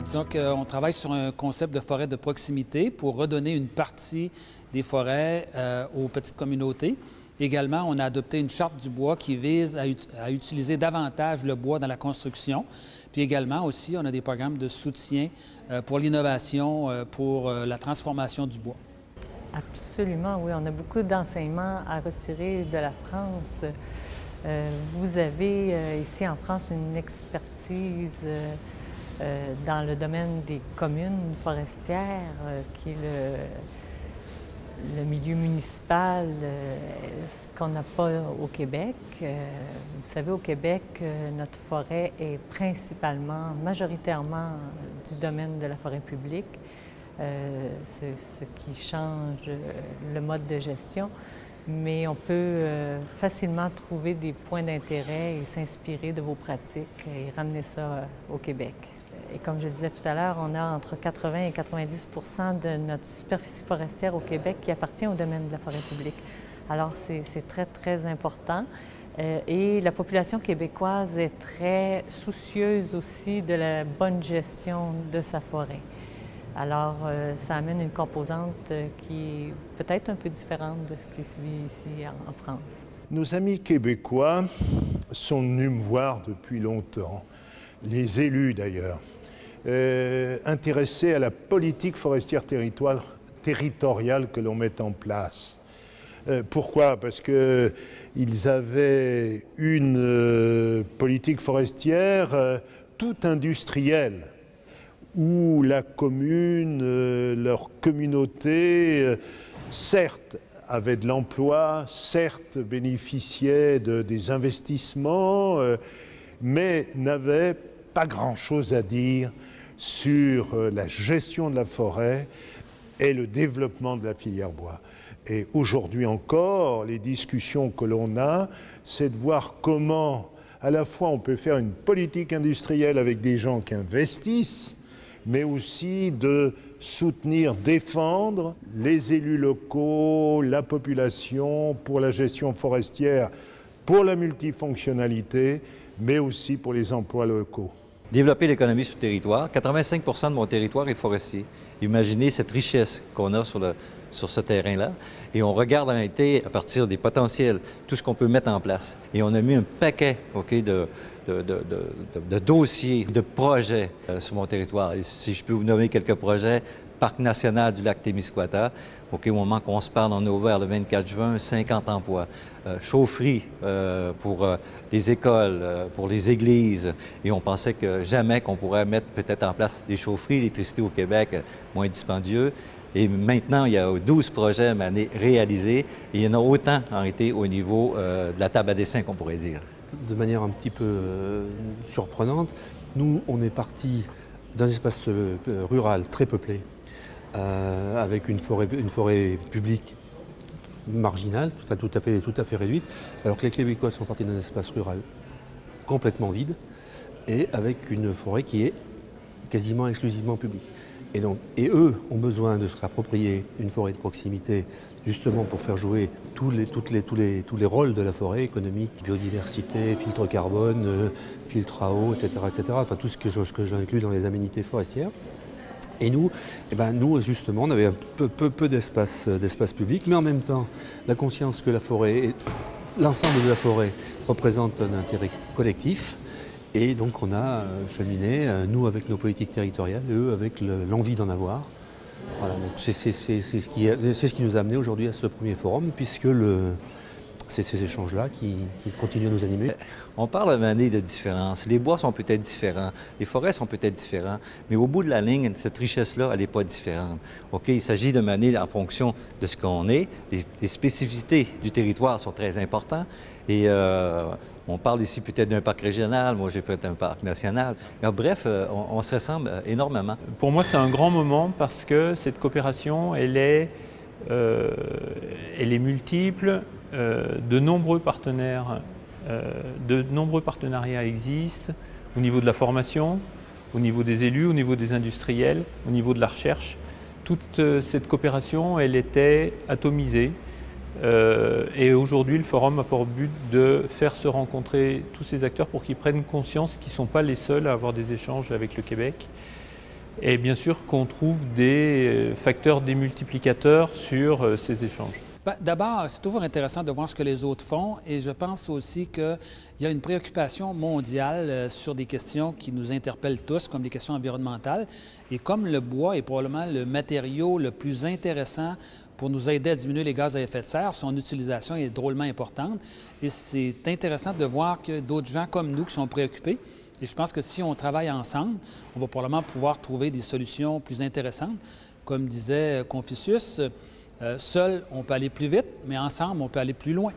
Disons qu'on travaille sur un concept de forêt de proximité pour redonner une partie des forêts aux petites communautés. Également, on a adopté une charte du bois qui vise à utiliser davantage le bois dans la construction. Puis également aussi, on a des programmes de soutien pour l'innovation, pour la transformation du bois. Absolument, oui. On a beaucoup d'enseignements à retirer de la France. Vous avez ici en France une expertise dans le domaine des communes forestières, qui est le milieu municipal, ce qu'on n'a pas au Québec. Vous savez, au Québec, notre forêt est principalement, majoritairement du domaine de la forêt publique. C'est ce qui change le mode de gestion, mais on peut facilement trouver des points d'intérêt et s'inspirer de vos pratiques et ramener ça au Québec. Et comme je le disais tout à l'heure, on a entre 80 et 90 de notre superficie forestière au Québec qui appartient au domaine de la forêt publique. Alors, c'est très, très important. Et la population québécoise est très soucieuse aussi de la bonne gestion de sa forêt. Alors, ça amène une composante qui est peut-être un peu différente de ce qui se vit ici en France. Nos amis québécois sont venus me voir depuis longtemps, les élus d'ailleurs, intéressés à la politique forestière territoriale que l'on met en place. Pourquoi? Parce qu'ils avaient une politique forestière toute industrielle, où la commune, leur communauté, certes, avait de l'emploi, certes, bénéficiait des investissements, mais n'avait pas grand-chose à dire sur la gestion de la forêt et le développement de la filière bois. Et aujourd'hui encore, les discussions que l'on a, c'est de voir comment, à la fois, on peut faire une politique industrielle avec des gens qui investissent, mais aussi de soutenir, défendre les élus locaux, la population pour la gestion forestière, pour la multifonctionnalité, mais aussi pour les emplois locaux. Développer l'économie sur le territoire. 85 de mon territoire est forestier. Imaginez cette richesse qu'on a sur ce terrain-là. Et on regarde en réalité, à partir des potentiels, tout ce qu'on peut mettre en place. Et on a mis un paquet de dossiers, de projets sur mon territoire. Et si je peux vous nommer quelques projets, Parc national du lac Témiscouata, au moment qu'on se parle, on a ouvert le 24 juin 50 emplois. Chaufferie pour les écoles, pour les églises. Et on pensait que jamais qu'on pourrait mettre peut-être en place des chaufferies, l'électricité au Québec, moins dispendieux. Et maintenant, il y a 12 projets réalisés et il y en a autant en réalité au niveau de la table à dessin qu'on pourrait dire. De manière un petit peu surprenante, nous, on est parti d'un espace rural très peuplé, avec une forêt publique marginale, enfin tout à fait réduite, alors que les Québécois sont partis d'un espace rural complètement vide et avec une forêt qui est quasiment exclusivement publique. Et eux ont besoin de se réapproprier une forêt de proximité justement pour faire jouer tous les rôles de la forêt, économique, biodiversité, filtre carbone, filtre à eau, etc., enfin tout ce que j'inclus dans les aménités forestières. Et nous, nous justement, on avait un peu d'espace public, mais en même temps, la conscience que la forêt, l'ensemble de la forêt représente un intérêt collectif. Et donc on a cheminé, nous avec nos politiques territoriales, et eux avec l'envie d'en avoir. Voilà, donc c'est ce qui nous a amené aujourd'hui à ce premier forum, puisque c'est ces échanges-là qui continuent à nous animer. On parle à un de différence. Les bois sont peut-être différents, les forêts sont peut-être différents, mais au bout de la ligne, cette richesse-là, elle n'est pas différente. OK, il s'agit de mener en fonction de ce qu'on est. Les spécificités du territoire sont très importantes. Et on parle ici peut-être d'un parc régional, moi j'ai peut-être un parc national. Mais bref, on se ressemble énormément. Pour moi, c'est un grand moment parce que cette coopération, elle est multiple. De nombreux partenariats existent au niveau de la formation, au niveau des élus, au niveau des industriels, au niveau de la recherche. Toute cette coopération, elle était atomisée. Et aujourd'hui, le forum a pour but de faire se rencontrer tous ces acteurs pour qu'ils prennent conscience qu'ils ne sont pas les seuls à avoir des échanges avec le Québec. et bien sûr qu'on trouve des facteurs démultiplicateurs sur ces échanges. D'abord, c'est toujours intéressant de voir ce que les autres font et je pense aussi qu'il y a une préoccupation mondiale sur des questions qui nous interpellent tous, comme les questions environnementales. Et comme le bois est probablement le matériau le plus intéressant pour nous aider à diminuer les gaz à effet de serre, son utilisation est drôlement importante. Et c'est intéressant de voir que d'autres gens comme nous qui sont préoccupés. Et je pense que si on travaille ensemble, on va probablement pouvoir trouver des solutions plus intéressantes. Comme disait Confucius, seul, on peut aller plus vite, mais ensemble, on peut aller plus loin.